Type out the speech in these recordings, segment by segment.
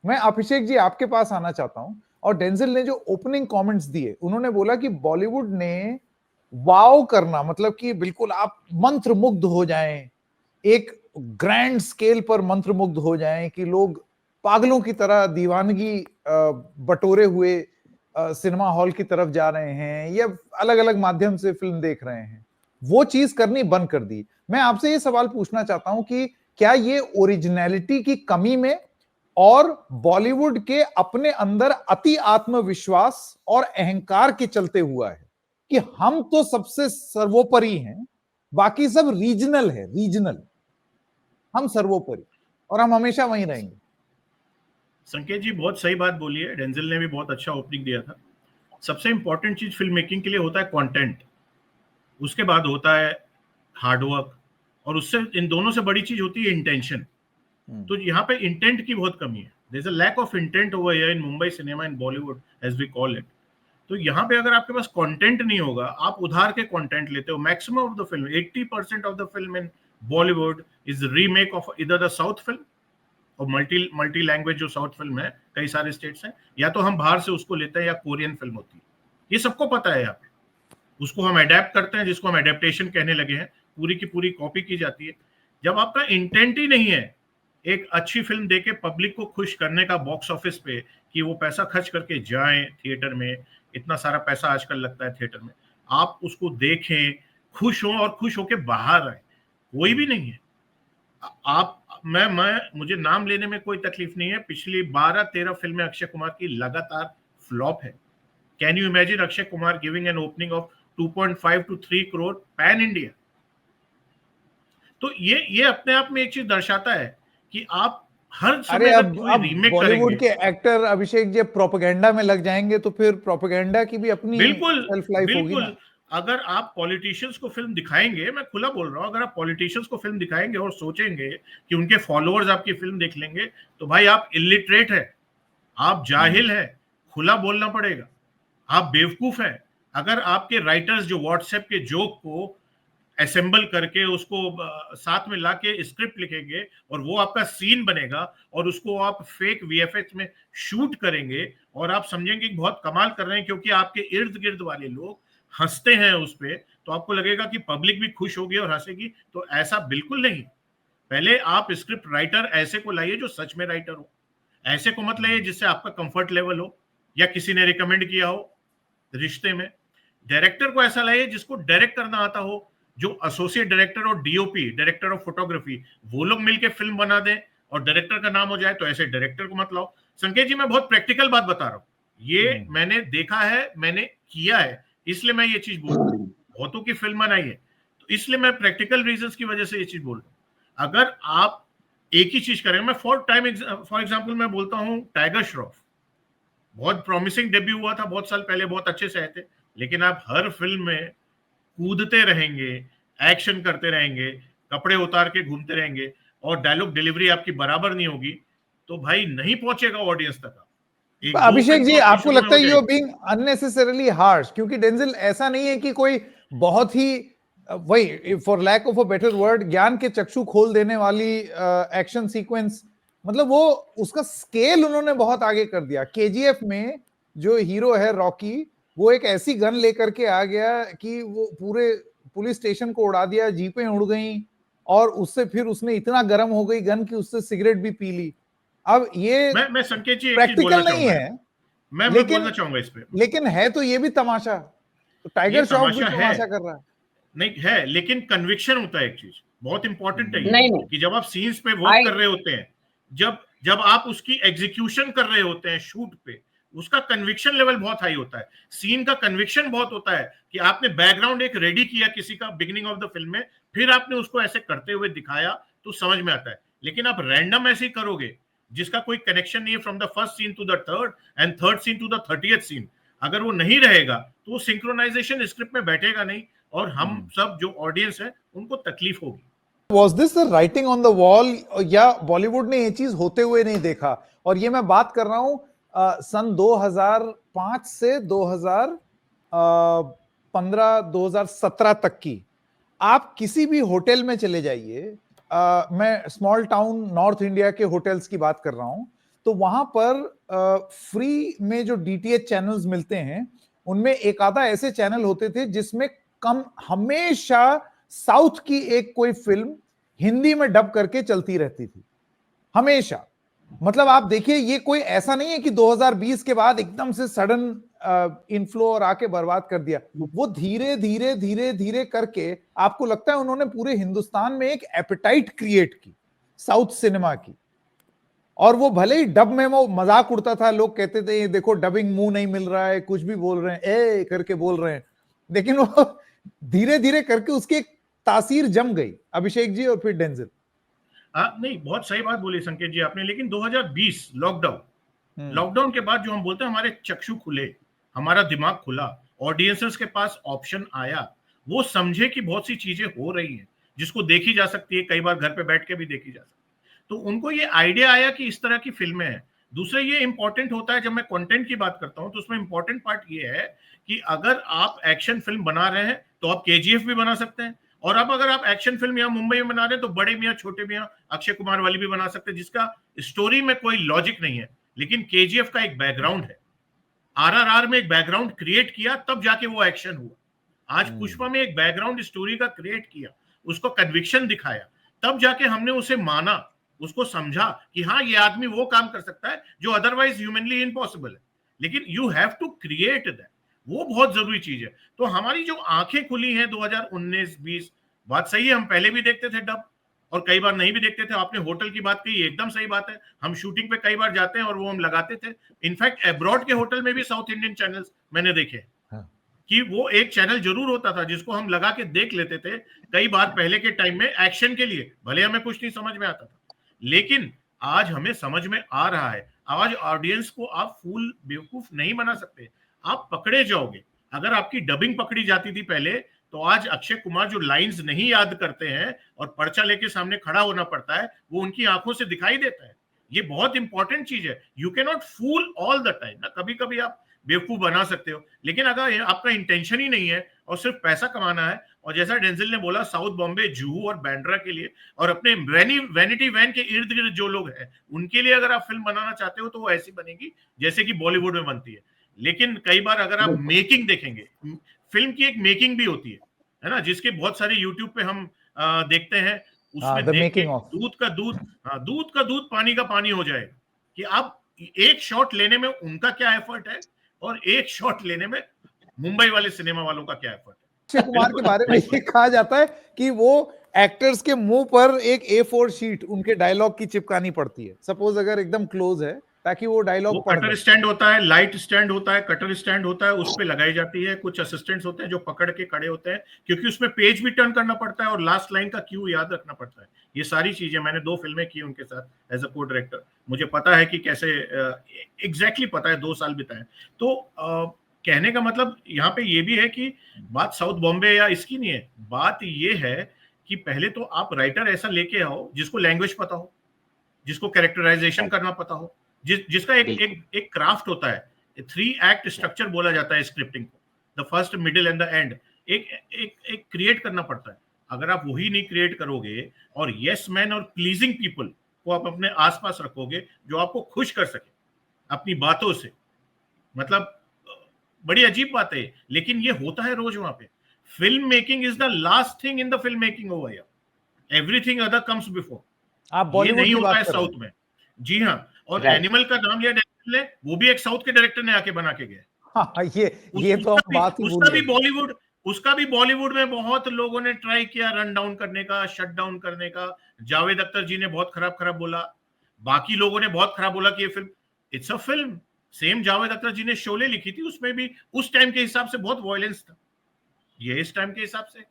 मैं अभिषेक जी आपके पास आना चाहता हूं, और डेंजल ने जो ओपनिंग कमेंट्स दिए, उन्होंने बोला कि बॉलीवुड ने वाव करना, मतलब कि बिल्कुल आप मंत्रमुग्ध हो जाएं, एक ग्रैंड स्केल पर मंत्रमुग्ध हो जाएं कि लोग पागलों की तरह दीवानगी बटोरे हुए सिनेमा हॉल की तरफ जा रहे हैं या अलग अलग माध्यम से फिल्म देख रहे हैं, वो चीज करनी बंद कर दी। मैं आपसे ये सवाल पूछना चाहता हूं कि क्या ये ओरिजिनलिटी की कमी में और बॉलीवुड के अपने अंदर अति आत्मविश्वास और अहंकार के चलते हुआ है कि हम तो सबसे सर्वोपरि हैं, बाकी सब रीजनल है, रीजनल, हम सर्वोपरि और हम हमेशा वहीं रहेंगे? संकेत जी बहुत सही बात बोली है, डेंजल ने भी बहुत अच्छा ओपनिंग दिया था। सबसे इंपॉर्टेंट चीज फिल्म मेकिंग के लिए होता है कंटेंट, उसके बाद होता है हार्डवर्क, और उससे इन दोनों से बड़ी चीज होती है इंटेंशन। तो यहाँ पे इंटेंट की बहुत कमी है। There is a lack of intent over here in Mumbai cinema, in Bollywood as we call it. तो यहाँ पे अगर आपके पास कंटेंट नहीं होगा, आप उधार के कंटेंट लेते हो। Maximum of the film, 80% of the film in Bollywood is remake of इधर द साउथ फिल्म, और मल्टी लैंग्वेज जो साउथ फिल्म है, कई सारे स्टेट्स हैं, या तो हम बाहर से उसको लेते हैं या कोरियन फिल्म होती है। ये सबको पता है यहाँ पे। उसको हम अडेप्ट करते हैं, जिसको हम अडेप्टेशन कहने लगे हैं, पूरी की पूरी कॉपी की जाती है। जब आपका इंटेंट ही नहीं है एक अच्छी फिल्म देके पब्लिक को खुश करने का बॉक्स ऑफिस पे, कि वो पैसा खर्च करके जाएं थिएटर में, इतना सारा पैसा आजकल लगता है थिएटर में, आप उसको देखें, खुश हो और खुश होके बाहर आए, कोई भी नहीं है। आप मैं मुझे नाम लेने में कोई तकलीफ नहीं है, पिछली 12-13 फिल्में अक्षय कुमार की लगातार फ्लॉप है। Can you imagine Akshay Kumar giving an opening of 2.5 to 3 crore pan India? तो ये अपने आप में एक चीज दर्शाता है कि आप हर समय अगर कोई रीमेक बॉलीवुड करेंगे, के एक्टर अभिषेक जी प्रोपेगेंडा में लग जाएंगे तो फिर प्रोपेगेंडा की भी अपनी बिल्कुल सेल्फ लाइफ होगी ना। बिल्कुल, अगर आप पॉलिटिशियंस को फिल्म दिखाएंगे, मैं खुला बोल रहा हूं, अगर आप पॉलिटिशियंस को फिल्म दिखाएंगे और सोचेंगे कि उनके फॉलोअर्स आपकी फिल्म देख लेंगे, तो भाई आप इलिटरेट है, आप जाहिल है, खुला बोलना पड़ेगा, आप बेवकूफ है। अगर आपके राइटर्स जो व्हाट्सएप के जोक को असेंबल करके उसको साथ में लाके स्क्रिप्ट लिखेंगे और वो आपका सीन बनेगा, और उसको आप फेक वीएफएक्स में शूट करेंगे और आप समझेंगे कि बहुत कमाल कर रहे हैं, क्योंकि आपके इर्द गिर्द वाले लोग हंसते हैं उस पे, तो आपको लगेगा कि पब्लिक भी खुश होगी और हंसेगी। तो ऐसा बिल्कुल नहीं। पहले आप स्क्रिप्ट राइटर ऐसे को लाइए जो सच में राइटर हो, ऐसे को मत लाइए जिससे आपका कंफर्ट लेवल हो या किसी ने रिकमेंड किया हो रिश्ते में। डायरेक्टर को ऐसा लाइए जिसको डायरेक्ट करना आता हो, जो एसोसिएट डायरेक्टर और डीओपी, डायरेक्टर ऑफ फोटोग्राफी, वो लोग मिलकर फिल्म बना दें और डायरेक्टर का नाम हो जाए। तो ऐसे डायरेक्टर को मत लाओ। संकेत जी मैं बहुत प्रैक्टिकल बात बता रहा हूँ, ये मैंने देखा है, मैंने किया है, इसलिए मैं ये चीज बोल रहा हूँ। बहुतों की फिल्म बनाई है, तो इसलिए मैं प्रैक्टिकल रीजंस की वजह से ये चीज बोल रहा हूँ। अगर आप एक ही चीज करेंगे, मैं फॉर एग्जाम्पल मैं बोलता हूँ टाइगर श्रॉफ, बहुत प्रॉमिसिंग डेब्यू हुआ था बहुत साल पहले, बहुत अच्छे से आए थे, लेकिन आप हर फिल्म में कूदते रहेंगे, एक्शन करते रहेंगे, कपड़े उतार के घूमते रहेंगे और डायलॉग डिलीवरी आपकी बराबर नहीं होगी, तो भाई नहीं पहुंचेगा ऑडियंस तक। एक दो अभिषेक फिल्म जी तो आपकी आपको शुरू में लगता हो है यू आर जाएगी। Being unnecessarily harsh? क्योंकि डेंजल ऐसा नहीं है कि कोई बहुत ही वही, for lack of a better word, ज्ञान के चक्षु खोल देने वाली एक्शन सीक्वेंस, मतलब वो उसका स्केल उन्होंने बहुत आगे कर दिया। केजीएफ में जो हीरो है रॉकी, वो एक ऐसी गन लेकर के आ गया कि वो पूरे पुलिस स्टेशन को उड़ा दिया, जीपें उड़ गई, और उससे फिर उसने इतना गर्म हो गई गन कि उससे सिगरेट भी पी ली। अब ये मैं संकेत जी एक चीज बोलना प्रैक्टिकल नहीं चाहूंगा, है, मैं लेकिन बोलना चाहूंगा इस पे। लेकिन है तो ये भी तमाशा, तो ये टाइगर श्रॉफ भी तमाशा है, तमाशा कर रहा है। नहीं है, लेकिन कन्विक्शन होता है एक चीज बहुत इंपॉर्टेंट है ये, नहीं नहीं, कि जब आप सीन्स पे वर्क आई कर रहे होते हैं, जब जब आप उसकी एग्जीक्यूशन कर रहे होते हैं शूट पे, उसका कन्विक्शन लेवल बहुत हाई होता है। सीन का कन्विक्शन बहुत होता है कि आपने बैकग्राउंड एक रेडी किया किसी का बिगिनिंग ऑफ द फिल्म में, फिर आपने उसको ऐसे करते हुए दिखाया, तो समझ में आता है। लेकिन आप रैंडम ऐसे ही करोगे जिसका कोई कनेक्शन नहीं है from the first scene to the third and third scene to the 30th scene, अगर वो नहीं रहेगा तो वो सिंक्रोनाइजेशन स्क्रिप्ट में बैठेगा नहीं, और हम सब जो ऑडियंस है उनको तकलीफ होगी। Was this the writing on the wall, या बॉलीवुड ने ये चीज होते हुए नहीं देखा? और ये मैं बात कर रहा हूं सन 2005 से 2015 2017 तक की। आप किसी भी होटल में चले जाइए, मैं स्मॉल टाउन नॉर्थ इंडिया के होटल्स की बात कर रहा हूं, तो वहां पर फ्री में जो डीटीएच चैनल्स मिलते हैं उनमें एक आधा ऐसे चैनल होते थे जिसमें कम हमेशा साउथ की एक कोई फिल्म हिंदी में डब करके चलती रहती थी, हमेशा। मतलब आप देखिए, ये कोई ऐसा नहीं है कि 2020 के बाद एकदम से सडन इनफ्लो और आके बर्बाद कर दिया। वो धीरे धीरे धीरे धीरे करके आपको लगता है उन्होंने पूरे हिंदुस्तान में एक एपेटाइट क्रिएट की साउथ सिनेमा की। और वो भले ही डब में वो मजाक उड़ता था, लोग कहते थे देखो डबिंग मुंह नहीं मिल रहा है, कुछ भी बोल रहे हैं, ए करके बोल रहे हैं, लेकिन वो धीरे धीरे करके उसकी एक तासीर जम गई। अभिषेक जी और फिर डेंजल। नहीं, बहुत सही बात बोली संकेत जी आपने, लेकिन 2020 लॉकडाउन के बाद जो हम बोलते हैं हमारे चक्षु खुले, हमारा दिमाग खुला, ऑडियंसेस के पास ऑप्शन आया, वो समझे कि बहुत सी चीजें हो रही हैं जिसको देखी जा सकती है, कई बार घर पे बैठ के भी देखी जा सकती है। तो उनको ये आइडिया आया कि इस तरह की फिल्में हैं। दूसरा ये इंपॉर्टेंट होता है, जब मैं कंटेंट की बात करता हूं तो उसमें इंपॉर्टेंट पार्ट ये है कि अगर आप एक्शन फिल्म बना रहे हैं तो आप केजीएफ भी बना सकते हैं, और अब अगर आप एक्शन फिल्म यहाँ मुंबई में बना रहे हैं तो बड़े मियाँ छोटे मियाँ अक्षय कुमार वाली भी बना सकते हैं, जिसका स्टोरी में कोई लॉजिक नहीं है, लेकिन केजीएफ का एक बैकग्राउंड है, आरआरआर में एक बैकग्राउंड क्रिएट किया, तब जाके वो एक्शन हुआ। आज पुष्पा में एक बैकग्राउंड स्टोरी का क्रिएट किया, उसको कन्विक्शन दिखाया, तब जाके हमने उसे माना, उसको समझा कि हाँ ये आदमी वो काम कर सकता है जो अदरवाइज ह्यूमनली इम्पॉसिबल है। लेकिन you have to create that, वो बहुत जरूरी चीज है। तो हमारी जो आंखें खुली हैं 2019-20, बात सही है, हम पहले भी देखते थे डब और कई बार नहीं भी देखते थे। आपने होटल की बात कही, एकदम सही बात है, हम शूटिंग पे कई बार जाते हैं और वो हम लगाते थे। इनफैक्ट अब्रॉड के होटल में भी साउथ इंडियन चैनल्स मैंने देखे कि वो एक चैनल जरूर होता था जिसको हम लगा के देख लेते थे कई बार पहले के टाइम में, एक्शन के लिए, भले हमें कुछ नहीं समझ में आता था, लेकिन आज हमें समझ में आ रहा है। आज ऑडियंस को आप फूल बेवकूफ नहीं बना सकते, आप पकड़े जाओगे। अगर आपकी डबिंग पकड़ी जाती थी पहले, तो आज अक्षय कुमार जो लाइंस नहीं याद करते हैं और पर्चा लेके सामने खड़ा होना पड़ता है, वो उनकी आंखों से दिखाई देता है। ये बहुत इंपॉर्टेंट चीज है। You can not fool all the time ना, कभी कभी आप बेवकूफ बना सकते हो, लेकिन अगर आपका इंटेंशन ही नहीं है और सिर्फ पैसा कमाना है, और जैसा डेंजल ने बोला साउथ बॉम्बे, जुहू और बैंड्रा के लिए और अपने वैनिटी वैन के इर्द गिर्द जो लोग हैं उनके लिए अगर आप फिल्म बनाना चाहते हो तो वो ऐसी बनेगी जैसे कि बॉलीवुड में बनती है। लेकिन कई बार अगर आप मेकिंग देखेंगे, फिल्म की एक मेकिंग भी होती है ना, जिसके बहुत सारे यूट्यूब पे हम देखते हैं, उसमें देख के दूध का दूध पानी का पानी हो जाएगा कि आप एक शॉट लेने में उनका क्या एफर्ट है और एक शॉट लेने में मुंबई वाले सिनेमा वालों का क्या एफर्ट है। अक्षय कुमार के बारे में ये कहा जाता है कि वो एक्टर्स के मुंह पर एक A4 शीट उनके डायलॉग की चिपकानी पड़ती है, सपोज अगर एकदम क्लोज है, ताकि वो डायलॉग पढ़ कटर स्टैंड होता है, लाइट स्टैंड होता है, कटर स्टैंड होता है, उस पे लगाई जाती है। कुछ असिस्टेंट्स होते हैं जो पकड़ के खड़े होते हैं, क्योंकि उसमें पेज भी टर्न करना पड़ता है और लास्ट लाइन का क्यू याद रखना पड़ता है। ये सारी चीजें, मैंने 2 फिल्में की उनके साथ एज अ को डायरेक्टर, मुझे पता है कि कैसे एग्जैक्टली पता है, 2 साल बिताए। तो कहने का मतलब यहाँ पे ये भी है कि बात साउथ बॉम्बे या इसकी नहीं है, बात ये है कि पहले तो आप राइटर ऐसा लेके आओ जिसको लैंग्वेज पता हो, जिसको कैरेक्टराइजेशन करना पता हो, जिसका एक क्राफ्ट होता है। 3 एक्ट स्ट्रक्चर बोला जाता है स्क्रिप्टिंग को, the first, middle and the end. एक क्रिएट करना पड़ता है। अगर आप वही नहीं क्रिएट करोगे और यस मैन और प्लीजिंग पीपल को आप अपने आसपास रखोगे जो आपको खुश कर सके अपनी बातों से, मतलब बड़ी अजीब बात है, लेकिन ये होता है रोज वहां पे। Film making is the last thing in the film making over here, everything other comes before. आप बॉलीवुड नहीं की होता बात है साउथ में। जी हाँ, और एनिमल का नाम लिया डायरेक्टर ने, वो भी एक साउथ के डायरेक्टर ने आके बना के गए। हाँ, ये तो हम बात ही भूल गए। उसका भी बॉलीवुड में बहुत लोगों ने ट्राई किया रन डाउन करने का, शट डाउन करने का। जावेद अख्तर जी ने बहुत खराब बोला, बाकी लोगों ने बहुत खराब बोला कि ये film, it's a film. Same Javed Akhtar ji ने शोले लिखी थी, उसमें भी उस टाइम के हिसाब से बहुत वायलेंस था, ये इस टाइम के हिसाब से।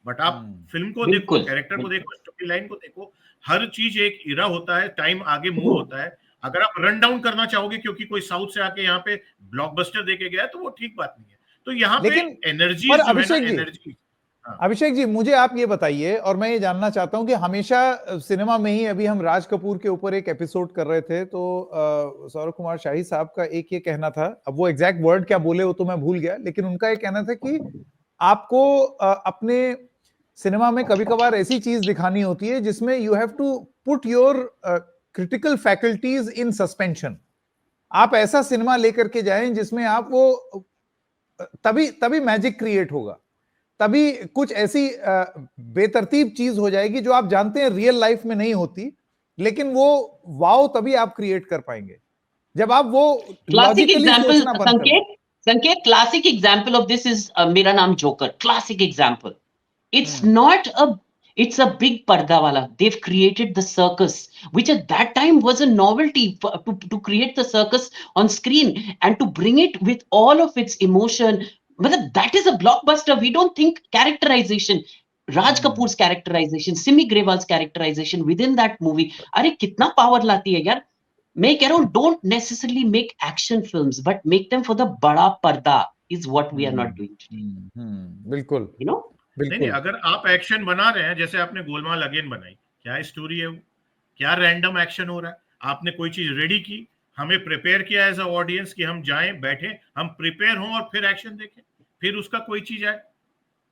बट आप फिल्म को देखो, कैरेक्टर को देखो, स्टोरी लाइन को देखो, हर चीज एक इरा होता है, टाइम आगे मूव होता है। अगर आप रन डाउन करना चाहोगे क्योंकि कोई साउथ से आके यहाँ पे ब्लॉकबस्टर देके गया, तो वो ठीक बात नहीं है। तो यहाँ पे एनर्जी जो है ना, एनर्जी। अभिषेक जी, मुझे आप ये बताइए, और मैं ये जानना चाहता हूं कि हमेशा सिनेमा में ही, अभी हम राज कपूर के ऊपर एक एपिसोड कर रहे थे, तो सौरभ कुमार शाही साहब का एक ये कहना था, अब वो एग्जैक्ट वर्ड क्या बोले वो तो मैं भूल गया, लेकिन उनका ये कहना था कि आपको अपने सिनेमा में कभी कभार ऐसी चीज दिखानी होती है जिसमें you have to put your critical faculties in suspension. आप ऐसा सिनेमा लेकर के जाएं जिसमें आप वो, तभी मैजिक क्रिएट होगा, तभी कुछ ऐसी बेतरतीब चीज हो जाएगी जो आप जानते हैं रियल लाइफ में नहीं होती, लेकिन वो वाव तभी आप क्रिएट कर पाएंगे जब आप वो लॉजिकली सोचना बंद कर दें। Sanket, classic example of this is Mera Naam Joker. Classic example. It's not it's a big parda wala. They've created the circus, which at that time was a novelty to create the circus on screen and to bring it with all of its emotion. But that is a blockbuster. We don't think characterization. Raj Kapoor's characterization, Simi Grewal's characterization within that movie. Arey kitna power lati hai yaar. मैं कह रहा हूँ don't necessarily make action films but make them for the बड़ा पर्दा is what we are not doing today. बिल्कुल, you know, नहीं, अगर आप एक्शन बना रहे हैं, जैसे आपने गोलमाल अगेन बनाई, क्या स्टोरी है वो, क्या रैंडम एक्शन हो रहा है? आपने कोई चीज रेडी की, हमें प्रिपेयर किया एज अ ऑडियंस कि हम जाएं, बैठे, हम प्रिपेयर हों और फिर एक्शन देखें, फिर उसका कोई चीज आए,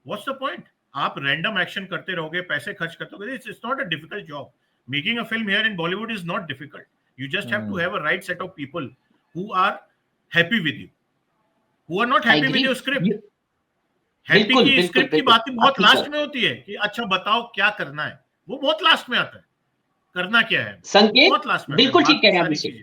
व्हाट्स द पॉइंट? आप रैंडम एक्शन करते रहोगे, पैसे खर्च करते रहोगे, it's not a difficult job. Making a film here in Bollywood is not difficult. You just have to have a right set of people who are happy with you, who are not happy with your script. Happy की script की बात बहुत last में होती है कि अच्छा बताओ क्या करना है, वो बहुत लास्ट में आता है, करना क्या है संकेत बहुत लास्ट में, बिल्कुल ठीक कह रहे हैं आप.